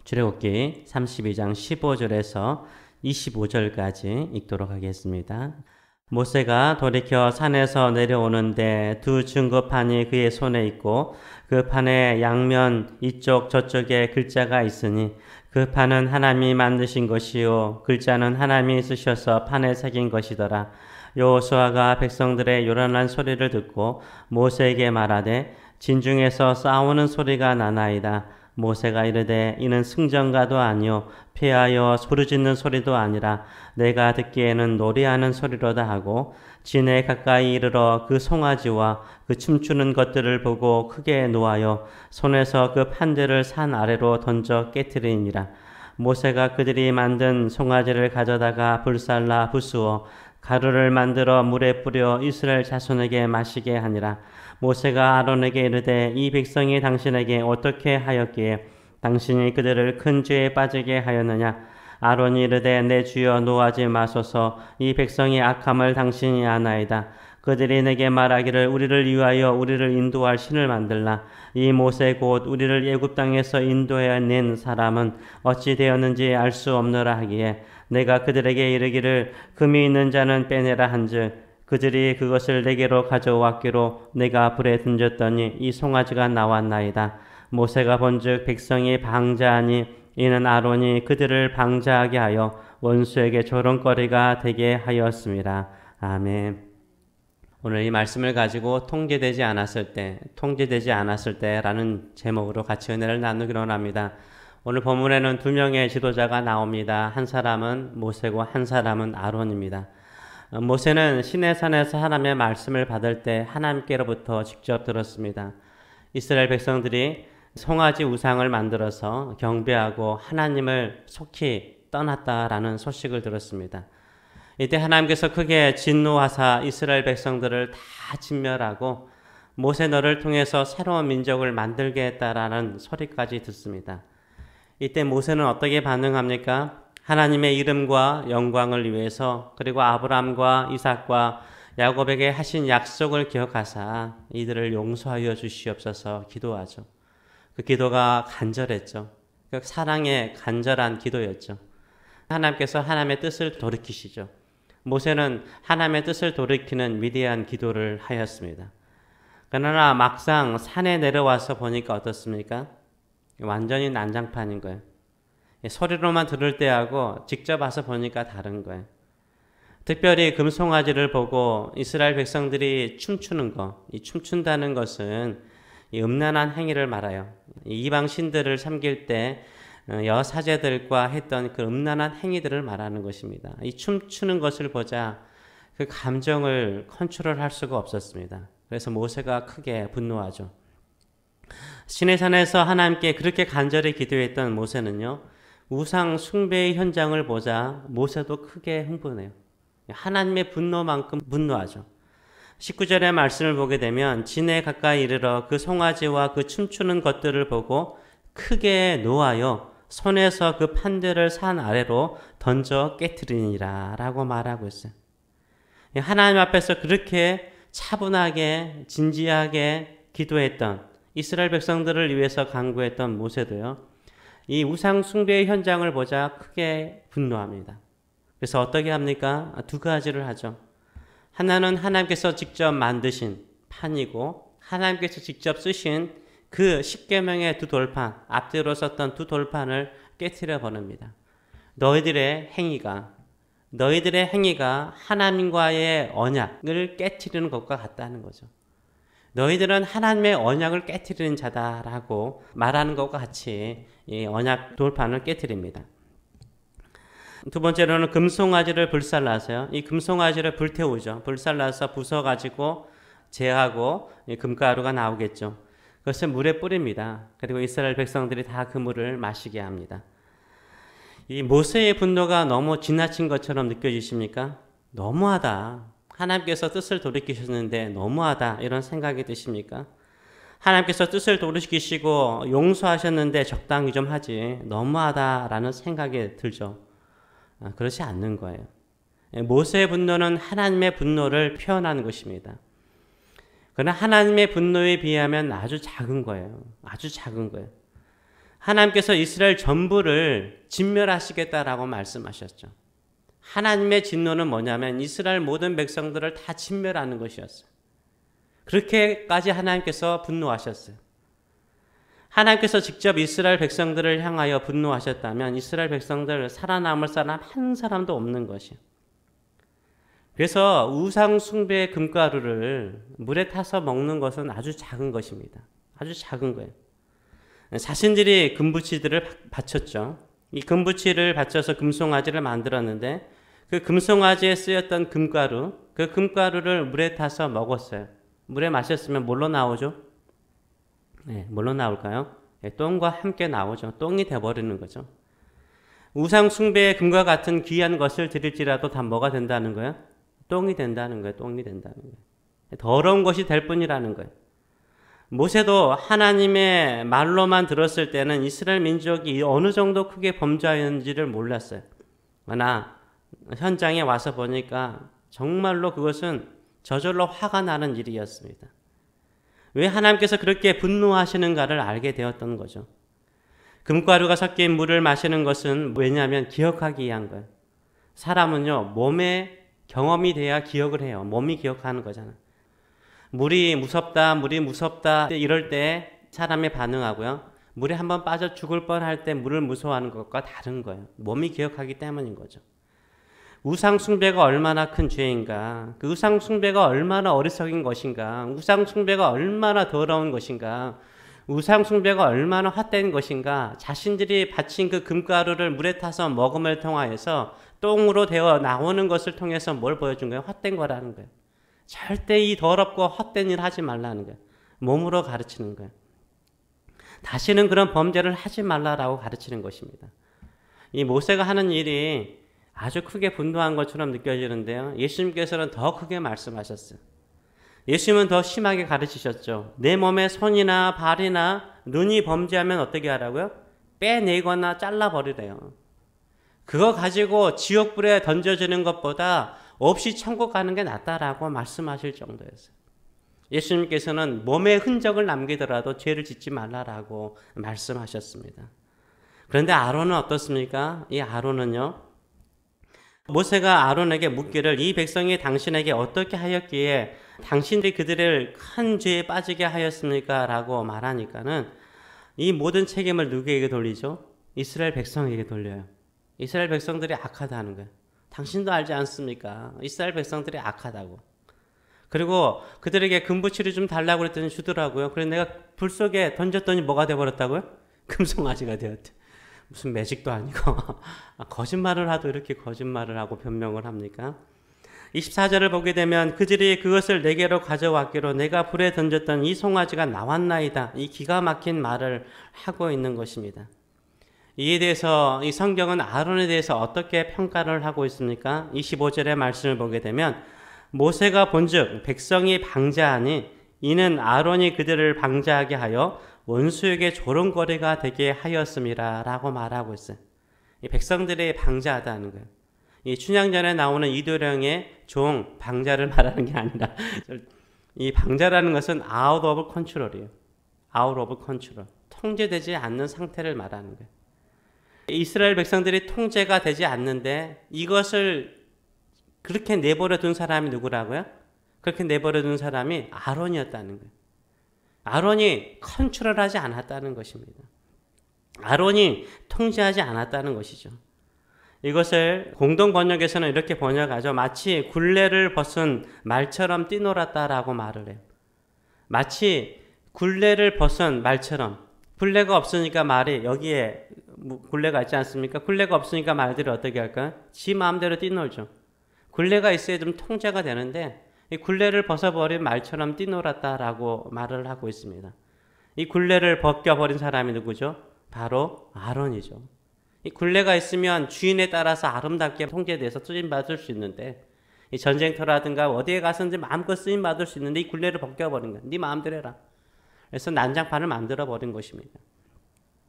출애굽기 32장 15절에서 25절까지 읽도록 하겠습니다. 모세가 돌이켜 산에서 내려오는데 두 증거판이 그의 손에 있고 그 판의 양면 이쪽 저쪽에 글자가 있으니 그 판은 하나님이 만드신 것이요 글자는 하나님이 쓰셔서 판에 새긴 것이더라. 여호수아가 백성들의 요란한 소리를 듣고 모세에게 말하되 진중에서 싸우는 소리가 나나이다. 모세가 이르되 이는 승전가도 아니요 패하여 부르짖는 소리도 아니라 내가 듣기에는 노래하는 소리로다 하고 진에 가까이 이르러 그 송아지와 그 춤추는 것들을 보고 크게 노하여 손에서 그 판들을 산 아래로 던져 깨뜨리니라. 모세가 그들이 만든 송아지를 가져다가 불살라 부수어 가루를 만들어 물에 뿌려 이스라엘 자손에게 마시게 하니라. 모세가 아론에게 이르되 이 백성이 당신에게 어떻게 하였기에 당신이 그들을 큰 죄에 빠지게 하였느냐. 아론이 이르되 내 주여 노하지 마소서. 이 백성이 악함을 당신이 아나이다. 그들이 내게 말하기를 우리를 위하여 우리를 인도할 신을 만들라. 이 모세 곧 우리를 애굽 땅에서 인도해 낸 사람은 어찌 되었는지 알 수 없노라 하기에 내가 그들에게 이르기를 금이 있는 자는 빼내라 한즉 그들이 그것을 내게로 가져왔기로 내가 불에 던졌더니 이 송아지가 나왔나이다. 모세가 본즉 백성이 방자하니 이는 아론이 그들을 방자하게 하여 원수에게 조롱거리가 되게 하였습니다. 아멘. 오늘 이 말씀을 가지고 통제되지 않았을 때라는 제목으로 같이 은혜를 나누기로 합니다. 오늘 본문에는 두 명의 지도자가 나옵니다. 한 사람은 모세고 한 사람은 아론입니다. 모세는 시내산에서 하나님의 말씀을 받을 때 하나님께로부터 직접 들었습니다. 이스라엘 백성들이 송아지 우상을 만들어서 경배하고 하나님을 속히 떠났다라는 소식을 들었습니다. 이때 하나님께서 크게 진노하사 이스라엘 백성들을 다 진멸하고 모세 너를 통해서 새로운 민족을 만들게 했다라는 소리까지 듣습니다. 이때 모세는 어떻게 반응합니까? 하나님의 이름과 영광을 위해서 그리고 아브라함과 이삭과 야곱에게 하신 약속을 기억하사 이들을 용서하여 주시옵소서 기도하죠. 그 기도가 간절했죠. 그 사랑의 간절한 기도였죠. 하나님께서 하나님의 뜻을 돌이키시죠. 모세는 하나님의 뜻을 돌이키는 위대한 기도를 하였습니다. 그러나 막상 산에 내려와서 보니까 어떻습니까? 완전히 난장판인 거예요. 소리로만 들을 때하고 직접 와서 보니까 다른 거예요. 특별히 금송아지를 보고 이스라엘 백성들이 춤추는 거, 이 춤춘다는 것은 이 음란한 행위를 말해요. 이방 신들을 섬길 때 여사제들과 했던 그 음란한 행위들을 말하는 것입니다. 이 춤추는 것을 보자 그 감정을 컨트롤할 수가 없었습니다. 그래서 모세가 크게 분노하죠. 시내산에서 하나님께 그렇게 간절히 기도했던 모세는요, 우상 숭배의 현장을 보자 모세도 크게 흥분해요. 하나님의 분노만큼 분노하죠. 19절의 말씀을 보게 되면 진에 가까이 이르러 그 송아지와 그 춤추는 것들을 보고 크게 노하여 손에서 그 판들을 산 아래로 던져 깨뜨리니라 라고 말하고 있어요. 하나님 앞에서 그렇게 차분하게 진지하게 기도했던 이스라엘 백성들을 위해서 간구했던 모세도요, 이 우상 숭배의 현장을 보자 크게 분노합니다. 그래서 어떻게 합니까? 두 가지를 하죠. 하나는 하나님께서 직접 만드신 판이고 하나님께서 직접 쓰신 그 십계명의 두 돌판, 앞뒤로 썼던 두 돌판을 깨트려 버립니다. 너희들의 행위가 하나님과의 언약을 깨트리는 것과 같다는 거죠. 너희들은 하나님의 언약을 깨트리는 자다라고 말하는 것과 같이 이 언약 돌판을 깨트립니다. 두 번째로는 금송아지를 불살라서요. 이 금송아지를 불태우죠. 불살라서 부숴가지고 재하고 금가루가 나오겠죠. 그것을 물에 뿌립니다. 그리고 이스라엘 백성들이 다 그 물을 마시게 합니다. 이 모세의 분노가 너무 지나친 것처럼 느껴지십니까? 너무하다. 하나님께서 뜻을 돌이키셨는데 너무하다. 이런 생각이 드십니까? 하나님께서 뜻을 돌이키시고 용서하셨는데 적당히 좀 하지. 너무하다라는 생각이 들죠. 그렇지 않는 거예요. 모세의 분노는 하나님의 분노를 표현하는 것입니다. 그러나 하나님의 분노에 비하면 아주 작은 거예요. 아주 작은 거예요. 하나님께서 이스라엘 전부를 진멸하시겠다라고 말씀하셨죠. 하나님의 진노는 뭐냐면 이스라엘 모든 백성들을 다 진멸하는 것이었어요. 그렇게까지 하나님께서 분노하셨어요. 하나님께서 직접 이스라엘 백성들을 향하여 분노하셨다면 이스라엘 백성들 살아남을 사람 한 사람도 없는 것이에요. 그래서 우상 숭배의 금가루를 물에 타서 먹는 것은 아주 작은 것입니다. 아주 작은 거예요. 자신들이 금부치들을 바쳤죠. 이 금부치를 바쳐서 금송아지를 만들었는데 그 금송아지에 쓰였던 금가루, 그 금가루를 물에 타서 먹었어요. 물에 마셨으면 뭘로 나오죠? 네, 뭘로 나올까요? 네, 똥과 함께 나오죠. 똥이 돼버리는 거죠. 우상 숭배의 금과 같은 귀한 것을 드릴지라도 다 뭐가 된다는 거예요? 똥이 된다는 거예요. 똥이 된다는 거예요. 더러운 것이 될 뿐이라는 거예요. 모세도 하나님의 말로만 들었을 때는 이스라엘 민족이 어느 정도 크게 범죄하였는지를 몰랐어요. 그러나 현장에 와서 보니까 정말로 그것은 저절로 화가 나는 일이었습니다. 왜 하나님께서 그렇게 분노하시는가를 알게 되었던 거죠. 금가루가 섞인 물을 마시는 것은 왜냐하면 기억하기 위한 거예요. 사람은요, 몸에 경험이 돼야 기억을 해요. 몸이 기억하는 거잖아요. 물이 무섭다 이럴 때 사람이 반응하고요. 물에 한번 빠져 죽을 뻔할 때 물을 무서워하는 것과 다른 거예요. 몸이 기억하기 때문인 거죠. 우상 숭배가 얼마나 큰 죄인가, 그 우상 숭배가 얼마나 어리석인 것인가, 우상 숭배가 얼마나 더러운 것인가, 우상 숭배가 얼마나 헛된 것인가, 자신들이 바친 그 금가루를 물에 타서 먹음을 통하여서 똥으로 되어 나오는 것을 통해서 뭘 보여준 거예요? 헛된 거라는 거예요. 절대 이 더럽고 헛된 일 하지 말라는 거예요. 몸으로 가르치는 거예요. 다시는 그런 범죄를 하지 말라라고 가르치는 것입니다. 이 모세가 하는 일이 아주 크게 분노한 것처럼 느껴지는데요. 예수님께서는 더 크게 말씀하셨어요. 예수님은 더 심하게 가르치셨죠. 내 몸에 손이나 발이나 눈이 범죄하면 어떻게 하라고요? 빼내거나 잘라버리래요. 그거 가지고 지옥불에 던져지는 것보다 없이 천국 가는 게 낫다라고 말씀하실 정도였어요. 예수님께서는 몸의 흔적을 남기더라도 죄를 짓지 말라라고 말씀하셨습니다. 그런데 아론은 어떻습니까? 이 아론은요, 모세가 아론에게 묻기를 이 백성이 당신에게 어떻게 하였기에 당신들이 그들을 큰 죄에 빠지게 하였습니까? 라고 말하니까는 이 모든 책임을 누구에게 돌리죠? 이스라엘 백성에게 돌려요. 이스라엘 백성들이 악하다는 거예요. 당신도 알지 않습니까? 이스라엘 백성들이 악하다고. 그리고 그들에게 금부치를 좀 달라고 그랬더니 주더라고요. 그래서 내가 불 속에 던졌더니 뭐가 되어버렸다고요? 금송아지가 되었대. 무슨 매직도 아니고 거짓말을 하도 이렇게 거짓말을 하고 변명을 합니까? 24절을 보게 되면 그들이 그것을 내게로 가져왔기로 내가 불에 던졌던 이 송아지가 나왔나이다. 이 기가 막힌 말을 하고 있는 것입니다. 이에 대해서 이 성경은 아론에 대해서 어떻게 평가를 하고 있습니까? 25절의 말씀을 보게 되면 모세가 본즉 백성이 방자하니 이는 아론이 그들을 방자하게 하여 원수에게 조롱거리가 되게 하였음이라 라고 말하고 있어요. 이 백성들이 방자하다는 거예요. 이 춘향전에 나오는 이도령의 종 방자를 말하는 게 아니라 이 방자라는 것은 out of control이에요. out of control. 통제되지 않는 상태를 말하는 거예요. 이스라엘 백성들이 통제가 되지 않는데 이것을 그렇게 내버려 둔 사람이 누구라고요? 그렇게 내버려 둔 사람이 아론이었다는 거예요. 아론이 컨트롤하지 않았다는 것입니다. 아론이 통제하지 않았다는 것이죠. 이것을 공동 번역에서는 이렇게 번역하죠. 마치 굴레를 벗은 말처럼 뛰놀았다라고 말을 해요. 마치 굴레를 벗은 말처럼. 굴레가 없으니까 말이 여기에 굴레가 있지 않습니까? 굴레가 없으니까 말들이 어떻게 할까요? 지 마음대로 뛰놀죠. 굴레가 있어야 좀 통제가 되는데 이 굴레를 벗어버린 말처럼 뛰놀았다라고 말을 하고 있습니다. 이 굴레를 벗겨버린 사람이 누구죠? 바로 아론이죠. 이 굴레가 있으면 주인에 따라서 아름답게 통제돼서 쓰임받을 수 있는데 이 전쟁터라든가 어디에 가서든지 마음껏 쓰임받을 수 있는데 이 굴레를 벗겨버린 거야. 네 마음대로 해라. 그래서 난장판을 만들어버린 것입니다.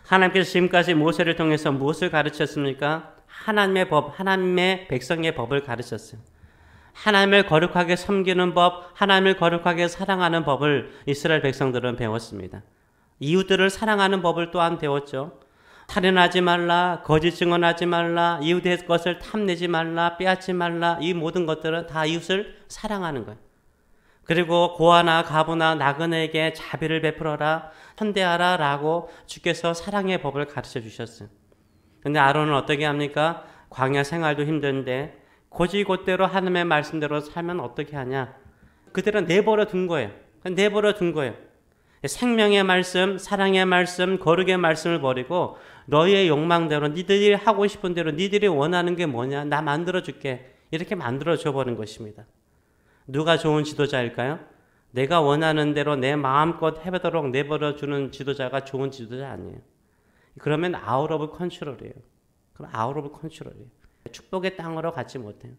하나님께서 지금까지 모세를 통해서 무엇을 가르쳤습니까? 하나님의 법, 하나님의 백성의 법을 가르쳤어요. 하나님을 거룩하게 섬기는 법, 하나님을 거룩하게 사랑하는 법을 이스라엘 백성들은 배웠습니다. 이웃들을 사랑하는 법을 또한 배웠죠. 살인하지 말라, 거짓 증언하지 말라, 이웃의 것을 탐내지 말라, 빼앗지 말라. 이 모든 것들은 다 이웃을 사랑하는 거예요. 그리고 고아나 가부나 나그네에게 자비를 베풀어라, 선대하라 라고 주께서 사랑의 법을 가르쳐 주셨어요. 근데 아론은 어떻게 합니까? 광야 생활도 힘든데 곧이곧대로 하나님의 말씀대로 살면 어떻게 하냐? 그대로 내버려 둔 거예요. 내버려 둔 거예요. 생명의 말씀, 사랑의 말씀, 거룩의 말씀을 버리고 너희의 욕망대로 니들이 하고 싶은 대로 니들이 원하는 게 뭐냐? 나 만들어줄게. 이렇게 만들어줘 버린 것입니다. 누가 좋은 지도자일까요? 내가 원하는 대로 내 마음껏 해보도록 내버려주는 지도자가 좋은 지도자 아니에요. 그러면 아웃 오브 컨트롤이에요. 그럼 아웃 오브 컨트롤이에요. 축복의 땅으로 가지 못해요.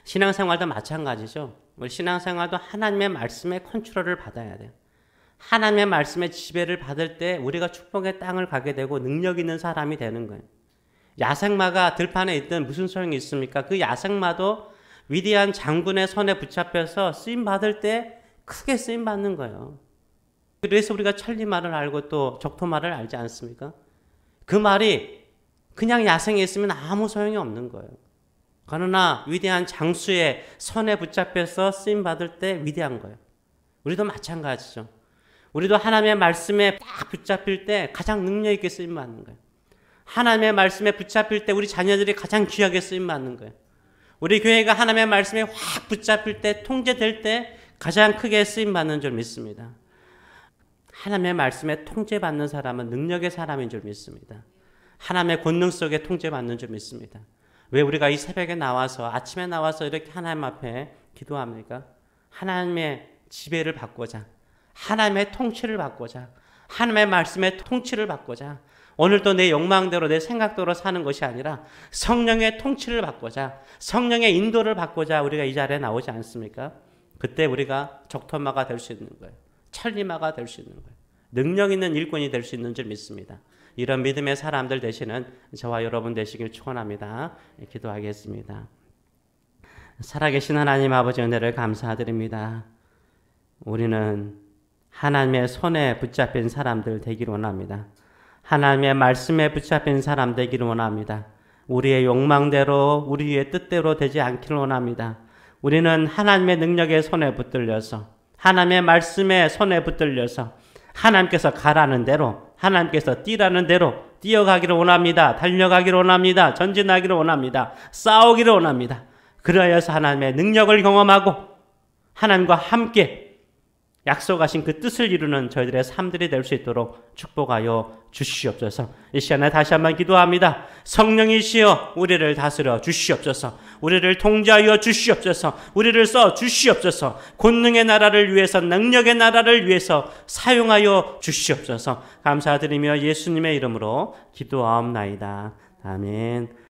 신앙생활도 마찬가지죠. 우리 신앙생활도 하나님의 말씀의 컨트롤을 받아야 돼요. 하나님의 말씀의 지배를 받을 때 우리가 축복의 땅을 가게 되고 능력 있는 사람이 되는 거예요. 야생마가 들판에 있든 무슨 소용이 있습니까? 그 야생마도 위대한 장군의 손에 붙잡혀서 쓰임받을 때 크게 쓰임받는 거예요. 그래서 우리가 천리말을 알고 또 적토말을 알지 않습니까? 그 말이 그냥 야생에 있으면 아무 소용이 없는 거예요. 그러나 위대한 장수의 손에 붙잡혀서 쓰임받을 때 위대한 거예요. 우리도 마찬가지죠. 우리도 하나님의 말씀에 딱 붙잡힐 때 가장 능력 있게 쓰임받는 거예요. 하나님의 말씀에 붙잡힐 때 우리 자녀들이 가장 귀하게 쓰임받는 거예요. 우리 교회가 하나님의 말씀에 확 붙잡힐 때, 통제될 때 가장 크게 쓰임받는 줄 믿습니다. 하나님의 말씀에 통제받는 사람은 능력의 사람인 줄 믿습니다. 하나님의 권능 속에 통제받는 줄 믿습니다. 왜 우리가 이 새벽에 나와서, 아침에 나와서 이렇게 하나님 앞에 기도합니까? 하나님의 지배를 받고자, 하나님의 통치를 받고자, 하나님의 말씀의 통치를 받고자, 오늘도 내 욕망대로 내 생각대로 사는 것이 아니라 성령의 통치를 받고자, 성령의 인도를 받고자 우리가 이 자리에 나오지 않습니까? 그때 우리가 적토마가 될 수 있는 거예요. 천리마가 될 수 있는 거예요. 능력 있는 일꾼이 될 수 있는 줄 믿습니다. 이런 믿음의 사람들 되시는 저와 여러분 되시길 축원합니다. 기도하겠습니다. 살아계신 하나님 아버지 은혜를 감사드립니다. 우리는 하나님의 손에 붙잡힌 사람들 되기를 원합니다. 하나님의 말씀에 붙잡힌 사람 되기를 원합니다. 우리의 욕망대로 우리의 뜻대로 되지 않기를 원합니다. 우리는 하나님의 능력의 손에 붙들려서 하나님의 말씀에 손에 붙들려서 하나님께서 가라는 대로 하나님께서 뛰라는 대로 뛰어가기를 원합니다. 달려가기를 원합니다. 전진하기를 원합니다. 싸우기를 원합니다. 그러하여서 하나님의 능력을 경험하고 하나님과 함께 약속하신 그 뜻을 이루는 저희들의 삶들이 될 수 있도록 축복하여 주시옵소서. 이 시간에 다시 한번 기도합니다. 성령이시여 우리를 다스려 주시옵소서. 우리를 통제하여 주시옵소서. 우리를 써 주시옵소서. 권능의 나라를 위해서, 능력의 나라를 위해서 사용하여 주시옵소서. 감사드리며 예수님의 이름으로 기도하옵나이다. 아멘.